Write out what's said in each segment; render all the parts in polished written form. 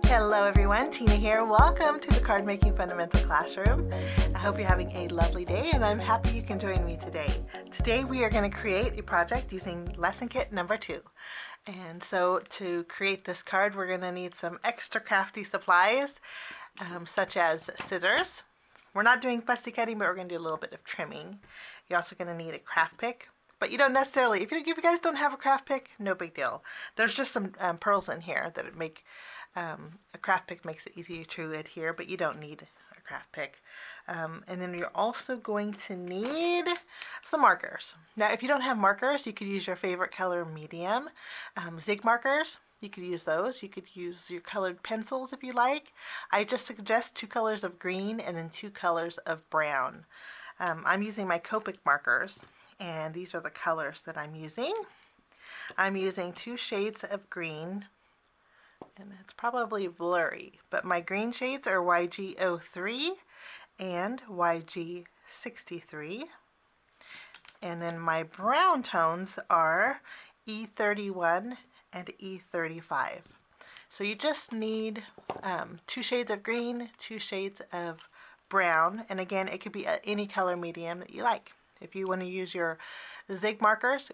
Hello everyone, Tina here. Welcome to the Card Making Fundamental Classroom. I hope you're having a lovely day and I'm happy you can join me today. Today we are going to create a project using lesson kit number 2. And so to create this card we're going to need some extra crafty supplies such as scissors. We're not doing fussy cutting, but we're going to do a little bit of trimming. You're also going to need a craft pick. But you don't necessarily, if you guys don't have a craft pick, no big deal. There's just some pearls in here that make a craft pick makes it easier to adhere, but you don't need a craft pick. And then you're also going to need some markers. Now, if you don't have markers, you could use your favorite color medium. Zig markers, you could use those. You could use your colored pencils if you like. I just suggest 2 colors of green and then 2 colors of brown. I'm using my Copic markers, and these are the colors that I'm using. I'm using 2 shades of green, and it's probably blurry, but my green shades are YG03 and YG63, and then my brown tones are E31 and E35. So you just need 2 shades of green, 2 shades of brown, and again it could be any color medium that you like. If you want to use your zig markers,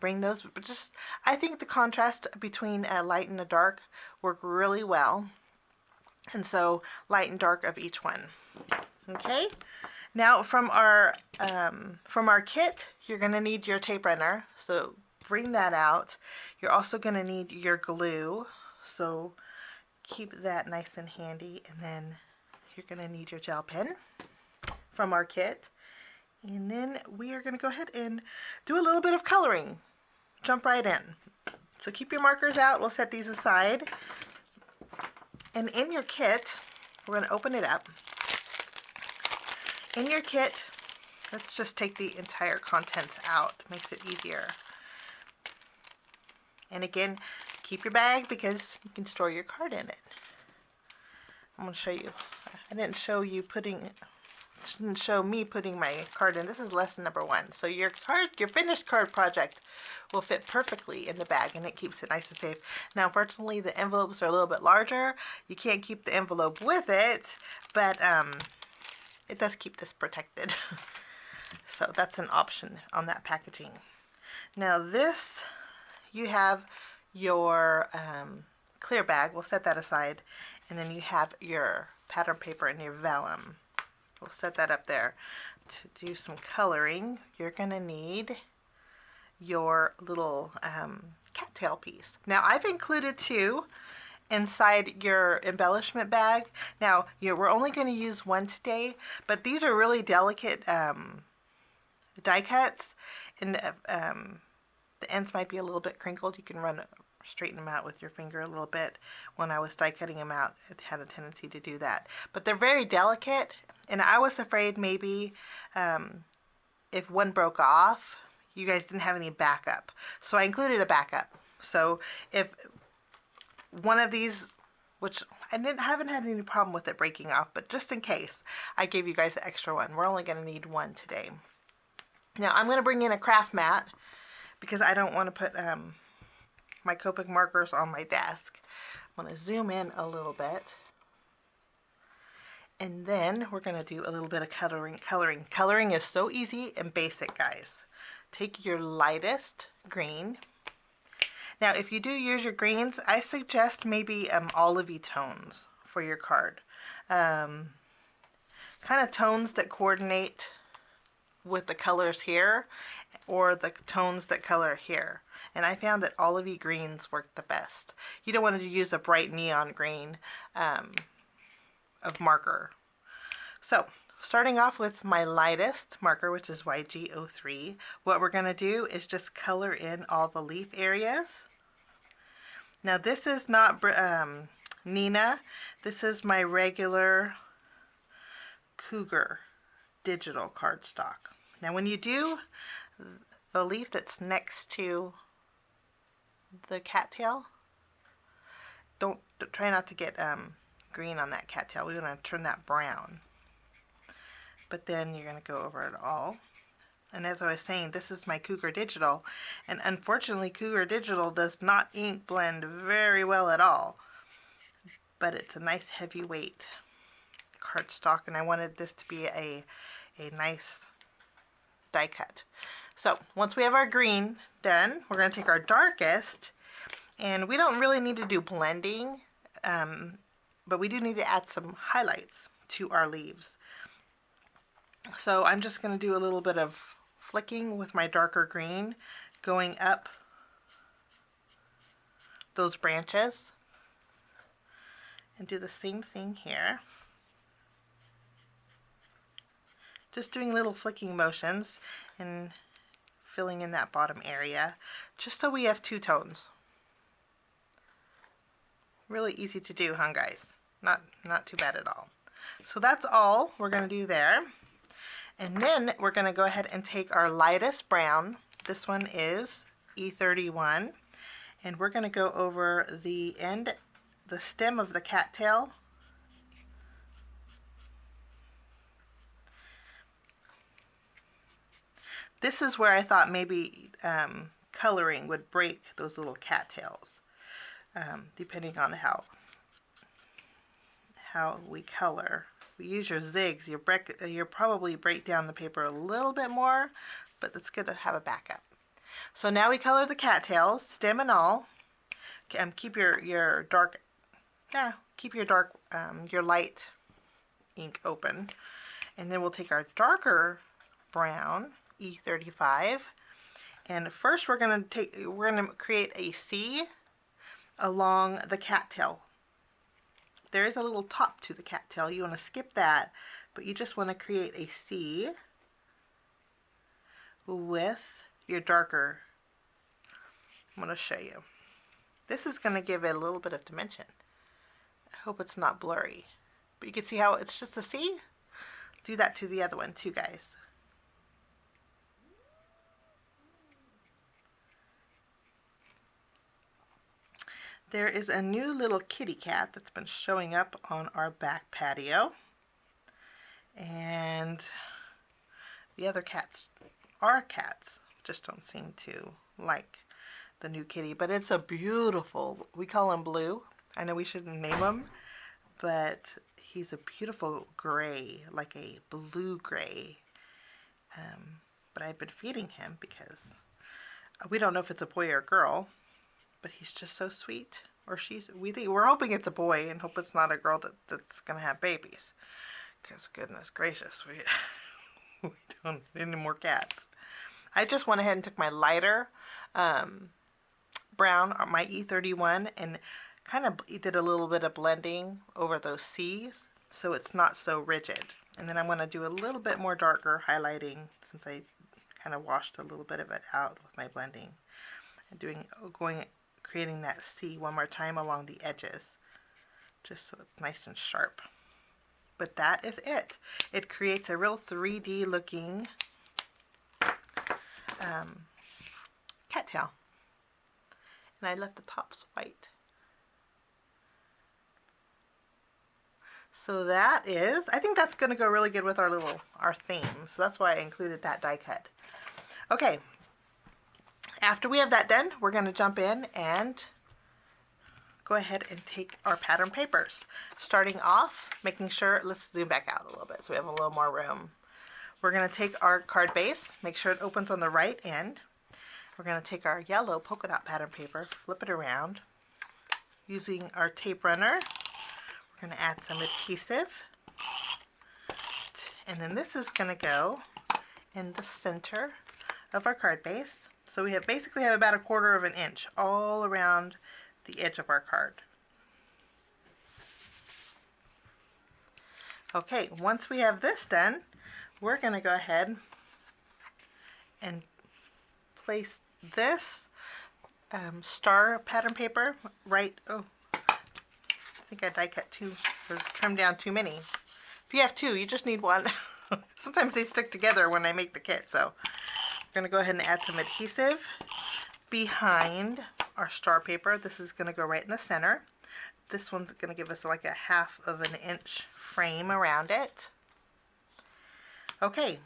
bring those. But I think the contrast between a light and a dark work really well, and so light and dark of each one. Okay. Now from our kit, you're going to need your tape runner. So bring that out. You're also going to need your glue. So keep that nice and handy, and then you're going to need your gel pen from our kit. And then we are going to go ahead and do a little bit of coloring. Jump right in. So keep your markers out. We'll set these aside. And in your kit, we're going to open it up. In your kit, let's just take the entire contents out. Makes it easier. And again, keep your bag because you can store your card in it. I'm going to show you. I didn't show me putting my card in. This is lesson number 1. So your finished card project will fit perfectly in the bag, and it keeps it nice and safe. Now, unfortunately, the envelopes are a little bit larger. You can't keep the envelope with it, but it does keep this protected. So that's an option on that packaging. Now this, you have your clear bag. We'll set that aside, and then you have your pattern paper and your vellum. We'll set that up there. To do some coloring, you're going to need your little cattail piece. Now, I've included 2 inside your embellishment bag. Now, we're only going to use 1 today, but these are really delicate die cuts, and the ends might be a little bit crinkled. You can straighten them out with your finger a little bit. When I was die cutting them out, it had a tendency to do that. But they're very delicate, and I was afraid maybe if one broke off, you guys didn't have any backup. So I included a backup. So if one of these, which I haven't had any problem with it breaking off, but just in case, I gave you guys an extra one. We're only going to need 1 today. Now I'm going to bring in a craft mat because I don't want to put my Copic markers on my desk. I'm going to zoom in a little bit. And then we're going to do a little bit of coloring. Coloring is so easy and basic, guys. Take your lightest green. Now, if you do use your greens, I suggest maybe olivey tones for your card. Kind of tones that coordinate with the colors here, or the tones that color here. And I found that olivey greens work the best. You don't want to use a bright neon green of marker. So starting off with my lightest marker, which is YG03, what we're going to do is just color in all the leaf areas. Now this is not Nina, this is my regular Cougar digital cardstock. Now when you do the leaf that's next to the cattail, try not to get green on that cattail. We want to turn that brown. But then you're going to go over it all. And as I was saying, this is my Cougar Digital, and unfortunately Cougar Digital does not ink blend very well at all. but it's a nice heavyweight cardstock, and I wanted this to be a nice die cut. So once we have our green done, we're going to take our darkest, and we don't really need to do blending, but we do need to add some highlights to our leaves. So I'm just going to do a little bit of flicking with my darker green, going up those branches, and do the same thing here. Just doing little flicking motions and filling in that bottom area, just so we have two tones. Really easy to do, huh, guys? Not too bad at all. So that's all we're going to do there. And then we're going to go ahead and take our lightest brown. This one is E31. And we're going to go over the end, the stem of the cattail. This is where I thought maybe coloring would break those little cattails, depending on how we color. We use your zigs, you probably break down the paper a little bit more, but it's good to have a backup. So now we color the cattails, stem and all. Keep your dark, your light ink open, and then we'll take our darker brown, E35, and first we're going to create a C along the cattail. There is a little top to the cattail. You want to skip that, but you just want to create a C with your darker. I'm going to show you. This is going to give it a little bit of dimension. I hope it's not blurry, but you can see how it's just a C. Do that to the other one too, guys. There is a new little kitty cat that's been showing up on our back patio, and the other cats, our cats, just don't seem to like the new kitty, but it's a beautiful, we call him Blue. I know we shouldn't name him, but he's a beautiful gray, like a blue gray, but I've been feeding him because we don't know if it's a boy or a girl. But he's just so sweet, or we're hoping it's a boy and hope it's not a girl that's gonna have babies, because goodness gracious, we don't need any more cats. I just went ahead and took my lighter brown, my E31, and kind of did a little bit of blending over those C's so it's not so rigid. And then I'm going to do a little bit more darker highlighting, since I kind of washed a little bit of it out with my blending, and creating that C one more time along the edges, just so it's nice and sharp. But that is it. It creates a real 3D looking cattail. And I left the tops white. So that is, I think that's going to go really good with our theme. So that's why I included that die cut. Okay. After we have that done, we're going to jump in and go ahead and take our pattern papers. Starting off, making sure, let's zoom back out a little bit so we have a little more room. We're going to take our card base, make sure it opens on the right end. We're going to take our yellow polka dot pattern paper, flip it around. Using our tape runner, we're going to add some adhesive. And then this is going to go in the center of our card base. So we basically have about 1/4 inch all around the edge of our card. Okay, once we have this done, we're going to go ahead and place this star pattern paper right, I think I die cut or trimmed down too many. If you have two, you just need one. Sometimes they stick together when I make the kit, so I'm going to go ahead and add some adhesive behind our star paper. This is going to go right in the center. This one's going to give us like 1/2 inch frame around it. Okay,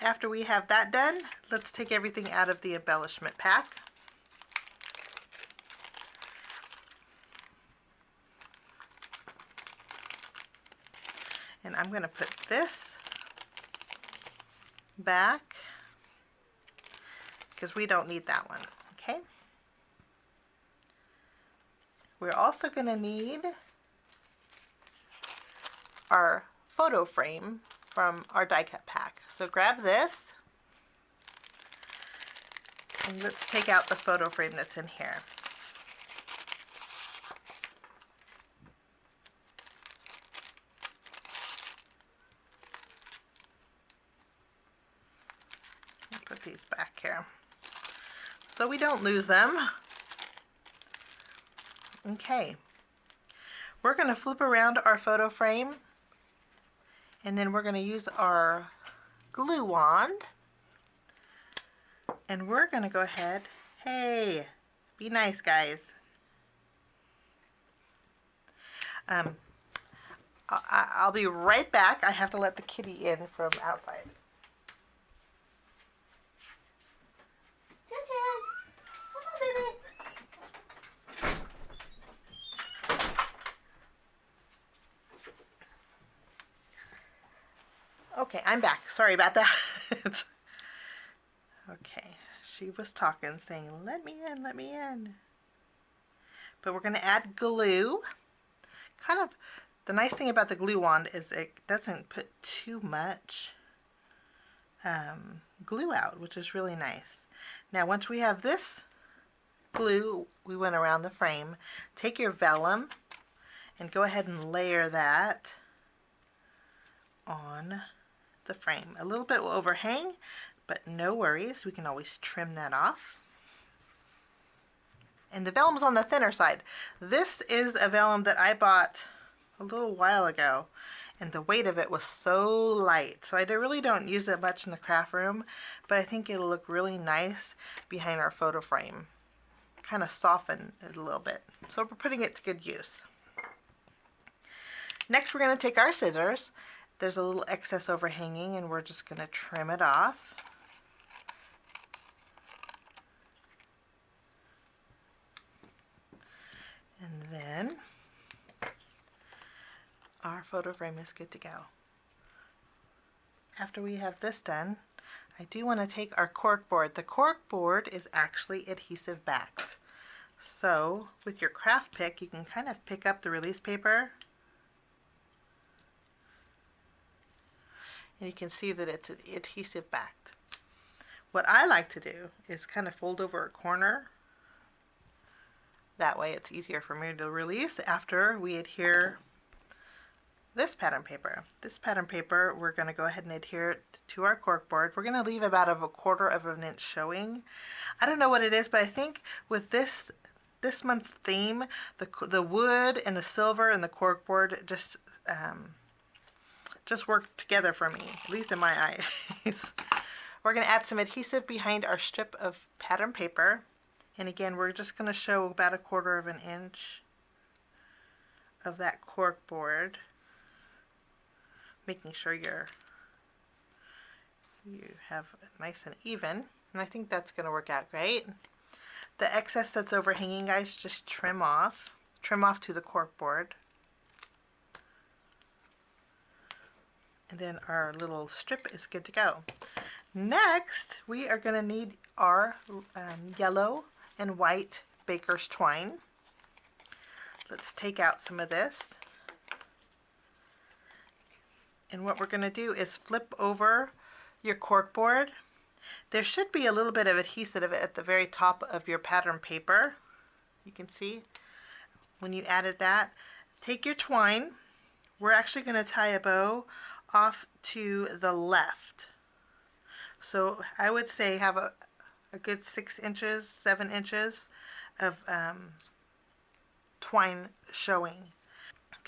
after we have that done, let's take everything out of the embellishment pack. And I'm going to put this back because we don't need that one. Okay. We're also going to need our photo frame from our die cut pack. So grab this and let's take out the photo frame that's in here. Put these back here so we don't lose them. Okay, we're going to flip around our photo frame and then we're going to use our glue wand and we're going to go ahead, hey, be nice guys. I'll be right back. I have to let the kitty in from outside. Okay, I'm back. Sorry about that. Okay, she was talking, saying, let me in, let me in. But we're going to add glue. Kind of, the nice thing about the glue wand is it doesn't put too much glue out, which is really nice. Now, once we have this glue, we went around the frame. Take your vellum and go ahead and layer that on the frame. A little bit will overhang, but no worries, we can always trim that off. And the vellum's on the thinner side. This is a vellum that I bought a little while ago, and the weight of it was so light, so I really don't use it much in the craft room, but I think it'll look really nice behind our photo frame. Kind of soften it a little bit. So we're putting it to good use. Next, we're going to take our scissors. There's a little excess overhanging and we're just going to trim it off. And then our photo frame is good to go. After we have this done, I do want to take our cork board. The cork board is actually adhesive backed. So with your craft pick, you can kind of pick up the release paper. And you can see that it's adhesive backed. What I like to do is kind of fold over a corner. That way it's easier for me to release after we adhere this pattern paper. This pattern paper, we're going to go ahead and adhere it to our cork board. We're going to leave about a 1/4 of an inch showing. I don't know what it is, but I think with this month's theme, the wood and the silver and the cork board just work together for me, at least in my eyes. We're going to add some adhesive behind our strip of pattern paper. And again, we're just going to show about a 1/4 of an inch of that cork board, making sure you have it nice and even. And I think that's going to work out great. The excess that's overhanging, guys, just trim off. Trim off to the cork board. And then our little strip is good to go. Next, we are going to need our yellow and white baker's twine. Let's take out some of this. And what we're going to do is flip over your cork board. There should be a little bit of adhesive at the very top of your pattern paper. You can see when you added that. Take your twine. We're actually going to tie a bow off to the left. So I would say have a good 6 inches, 7 inches of twine showing.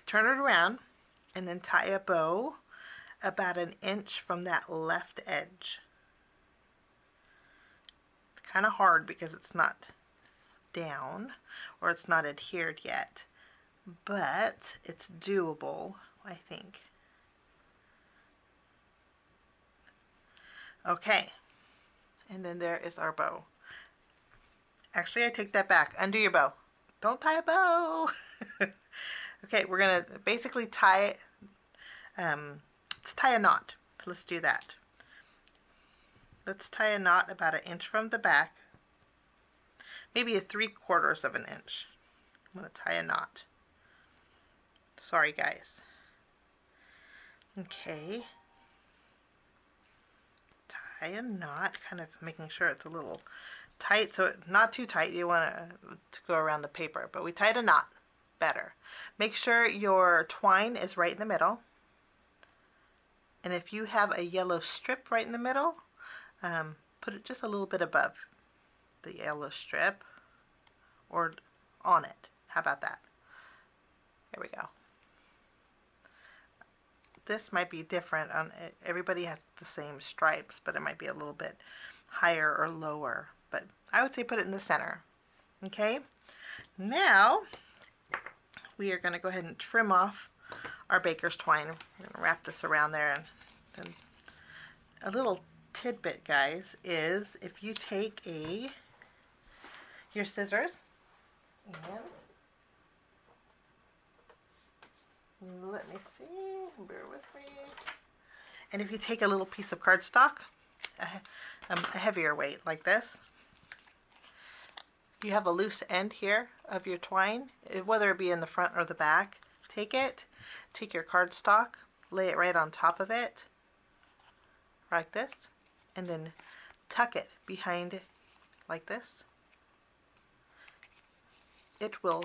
Turn it around and then tie a bow about 1 inch from that left edge. It's kind of hard because it's not down or it's not adhered yet, but it's doable, I think. Okay, and then there is our bow. Actually, I take that back. Undo your bow. Don't tie a bow. Okay, we're going to basically tie Let's tie a knot. Let's do that. Let's tie a knot about 1 inch from the back, maybe 3/4 of an inch. I'm going to tie a knot. Sorry guys. Okay. Tie a knot, kind of making sure it's a little tight, so not too tight. You want to go around the paper, but we tied a knot better. Make sure your twine is right in the middle. And if you have a yellow strip right in the middle, put it just a little bit above the yellow strip or on it. How about that? There we go. This might be different on everybody has the same stripes, but it might be a little bit higher or lower, but I would say put it in the center. Okay, now we are going to go ahead and trim off our baker's twine. We're going to wrap this around there. And then a little tidbit, guys, is if you take your scissors and let me see, bear with me. And if you take a little piece of cardstock, a heavier weight like this, you have a loose end here of your twine, whether it be in the front or the back. Take your cardstock, lay it right on top of it, like this, and then tuck it behind like this. It will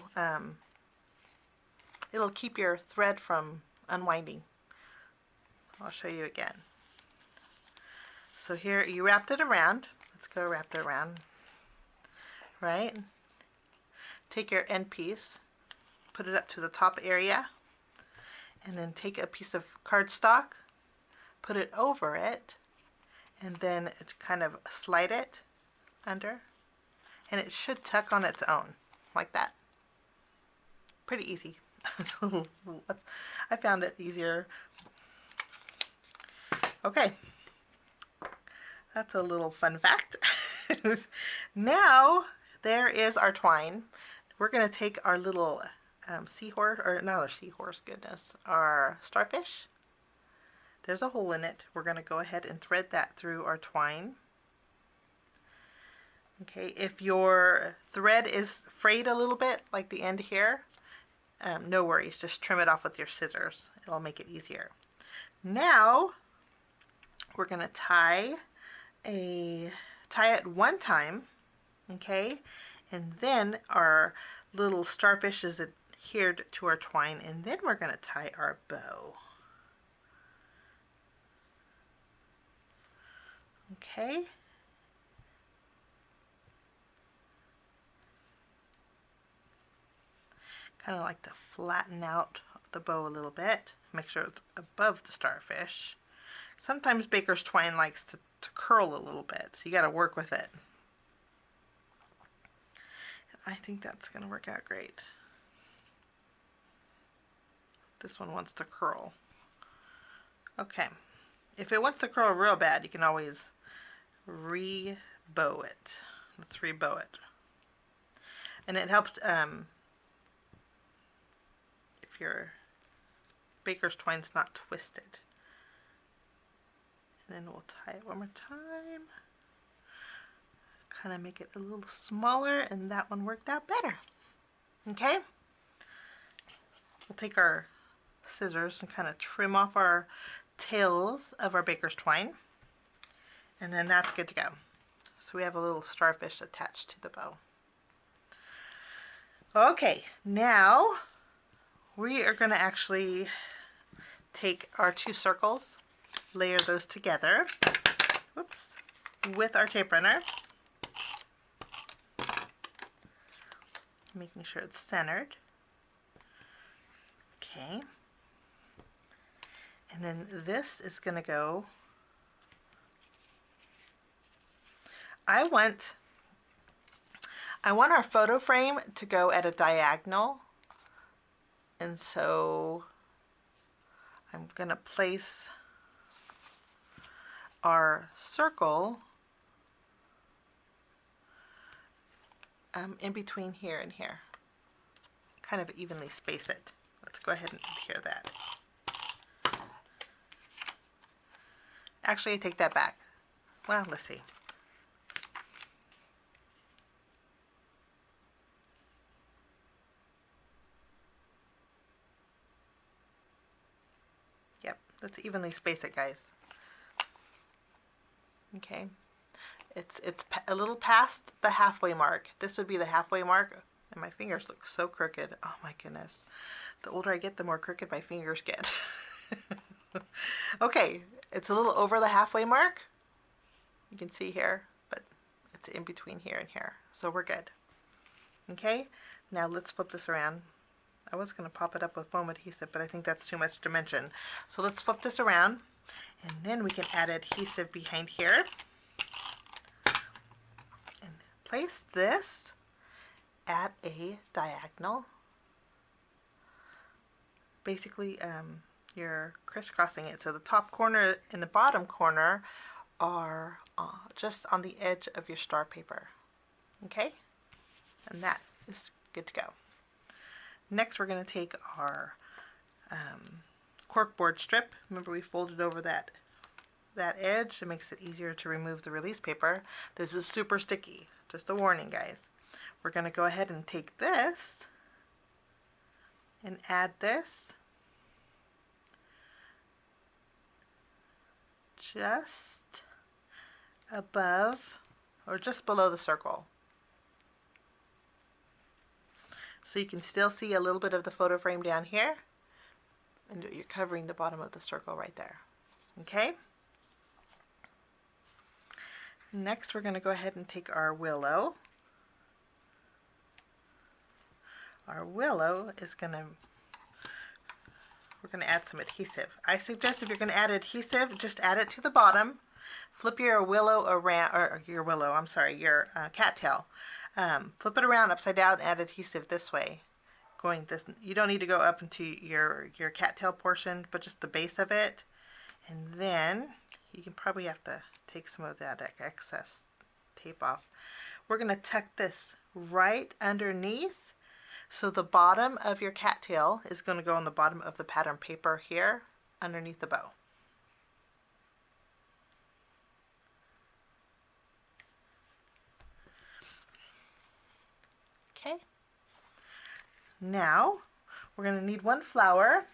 it'll keep your thread from unwinding. I'll show you again. So here you wrapped it around. Let's go wrap it around. Right? Take your end piece, put it up to the top area, and then take a piece of cardstock, put it over it, and then kind of slide it under, and it should tuck on its own, like that. Pretty easy. I found it easier. Okay, that's a little fun fact. Now there is our twine. We're going to take our little seahorse, or not our seahorse, goodness, our starfish. There's a hole in it. We're going to go ahead and thread that through our twine. Okay, if your thread is frayed a little bit, like the end here, no worries, just trim it off with your scissors. It'll make it easier. Now we're going to tie it one time, okay, and then our little starfish is adhered to our twine, and then we're going to tie our bow. Okay. Kind of like to flatten out the bow a little bit. Make sure it's above the starfish. Sometimes baker's twine likes to curl a little bit, so you got to work with it. I think that's going to work out great. This one wants to curl. Okay. If it wants to curl real bad, you can always re-bow it. Let's re-bow it. And it helps if your baker's twine's not twisted. And then we'll tie it one more time. Kind of make it a little smaller, and that one worked out better. Okay? We'll take our scissors and kind of trim off our tails of our baker's twine, and then that's good to go. So we have a little starfish attached to the bow. Okay, now we are going to actually take our two circles, layer those together, whoops, with our tape runner, making sure it's centered. Okay. And then this is going to go, I want our photo frame to go at a diagonal, and so I'm going to place our circle in between here and here. Kind of evenly space it. Let's go ahead and adhere that. Actually, I take that back. Well, let's see. Yep, let's evenly space it, guys. Okay, it's a little past the halfway mark. This would be the halfway mark, and my fingers look so crooked. Oh my goodness. The older I get, the more crooked my fingers get. Okay, it's a little over the halfway mark. You can see here, but it's in between here and here. So we're good. Okay, now let's flip this around. I was going to pop it up with foam adhesive, but I think that's too much dimension. So let's flip this around, and then we can add adhesive behind here. And place this at a diagonal. Basically, you're crisscrossing it. So the top corner and the bottom corner are just on the edge of your star paper. Okay? And that is good to go. Next, we're going to take our corkboard strip. Remember, we folded over that edge. It makes it easier to remove the release paper. This is super sticky. Just a warning, guys. We're going to go ahead and take this and add this just above or just below the circle. So you can still see a little bit of the photo frame down here, and you're covering the bottom of the circle right there. Okay? Next, we're going to go ahead and take our willow. Our willow is we're going to add some adhesive. I suggest if you're going to add adhesive, just add it to the bottom. Flip your willow around, or your cattail. Flip it around upside down and add adhesive this way. Going this, you don't need to go up into your cattail portion, but just the base of it. And then you can probably have to take some of that excess tape off. We're going to tuck this right underneath. So the bottom of your cattail is going to go on the bottom of the pattern paper here underneath the bow. Okay. Now we're going to need one flower.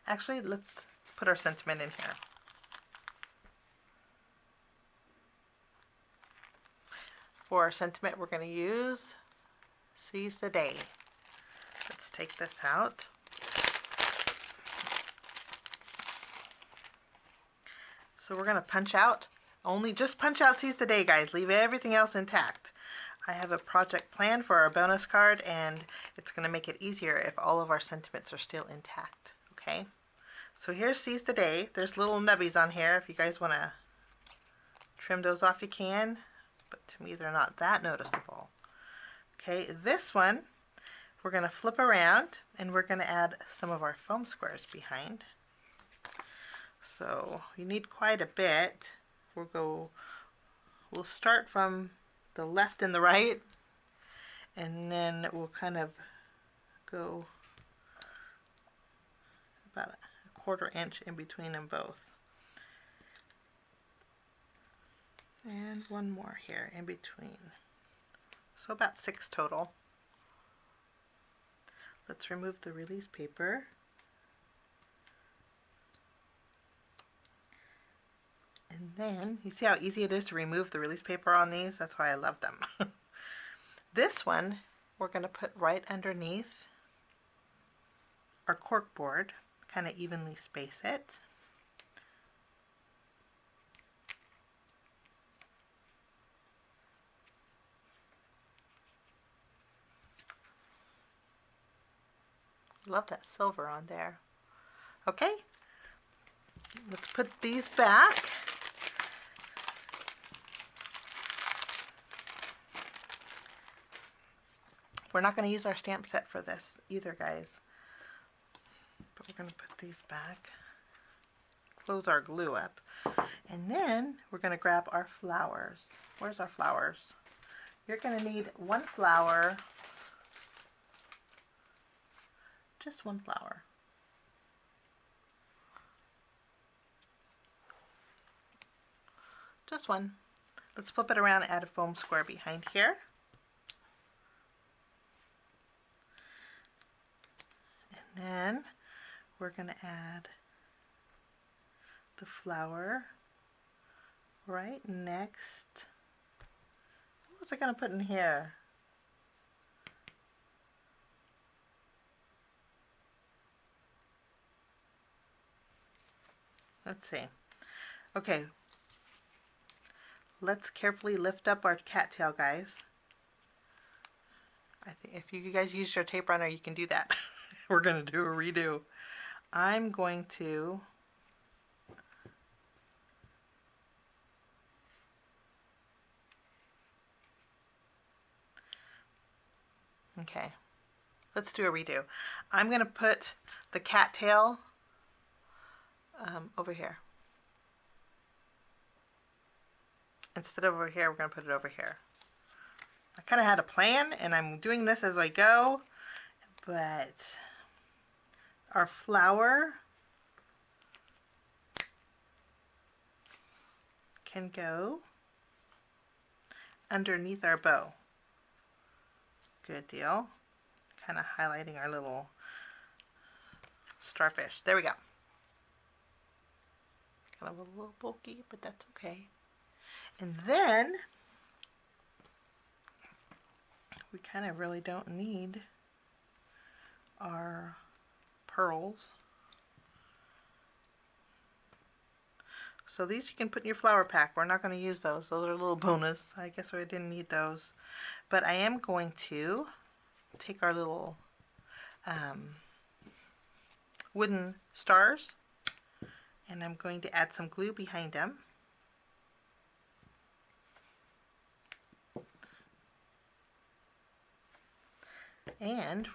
Actually, let's put our sentiment in here. For our sentiment, we're going to use Seize the Day. Let's take this out. So we're going to punch out. Just punch out Seize the Day, guys. Leave everything else intact. I have a project plan for our bonus card, and it's going to make it easier if all of our sentiments are still intact. Okay? So here's Seize the Day. There's little nubbies on here. If you guys want to trim those off, you can. But to me, they're not that noticeable. Okay, this one, we're going to flip around, and we're going to add some of our foam squares behind. So you need quite a bit. We'll start from the left and the right, and then we'll kind of go about a 1/4 inch in between them both. And one more here in between. So about 6 total. Let's remove the release paper. And then, you see how easy it is to remove the release paper on these? That's why I love them. This one, we're going to put right underneath our cork board, kind of evenly space it. Love that silver on there. Okay, let's put these back. We're not going to use our stamp set for this either, guys. But we're going to put these back. Close our glue up. And then we're going to grab our flowers. Where's our flowers? You're going to need one flower. Just one flower. Just one. Let's flip it around and add a foam square behind here. And then we're going to add the flower right next. What's I going to put in here? Let's see. Okay. Let's carefully lift up our cattail, guys. I think if you guys used your tape runner, you can do that. We're going to do a redo. I'm going to okay, let's do a redo. I'm going to put the cattail over here. Instead of over here, we're going to put it over here. I kind of had a plan, and I'm doing this as I go, but our flower can go underneath our bow. Good deal. Kind of highlighting our little starfish. There we go. Kind of a little bulky, but that's okay. And then we kind of really don't need our pearls. So these you can put in your flower pack. We're not going to use those. Those are a little bonus. I guess I didn't need those. But I am going to take our little wooden stars, and I'm going to add some glue behind them. And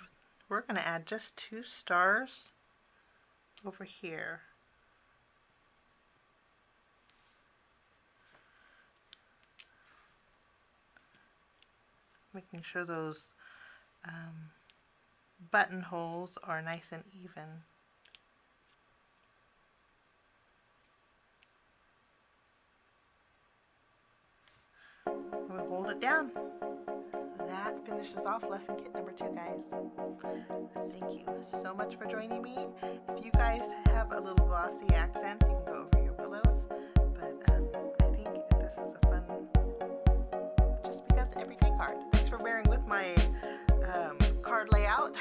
we're going to add just 2 stars over here. Making sure those buttonholes are nice and even. We'll hold it down. That finishes off lesson kit number 2, guys. Thank you so much for joining me. If you guys have a little glossy accent, you can go over your willows. But I think this is a fun, just because everyday card. Thanks for bearing with my card layout.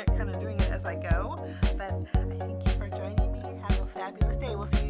Kind of doing it as I go. But I thank you for joining me. Have a fabulous day. We'll see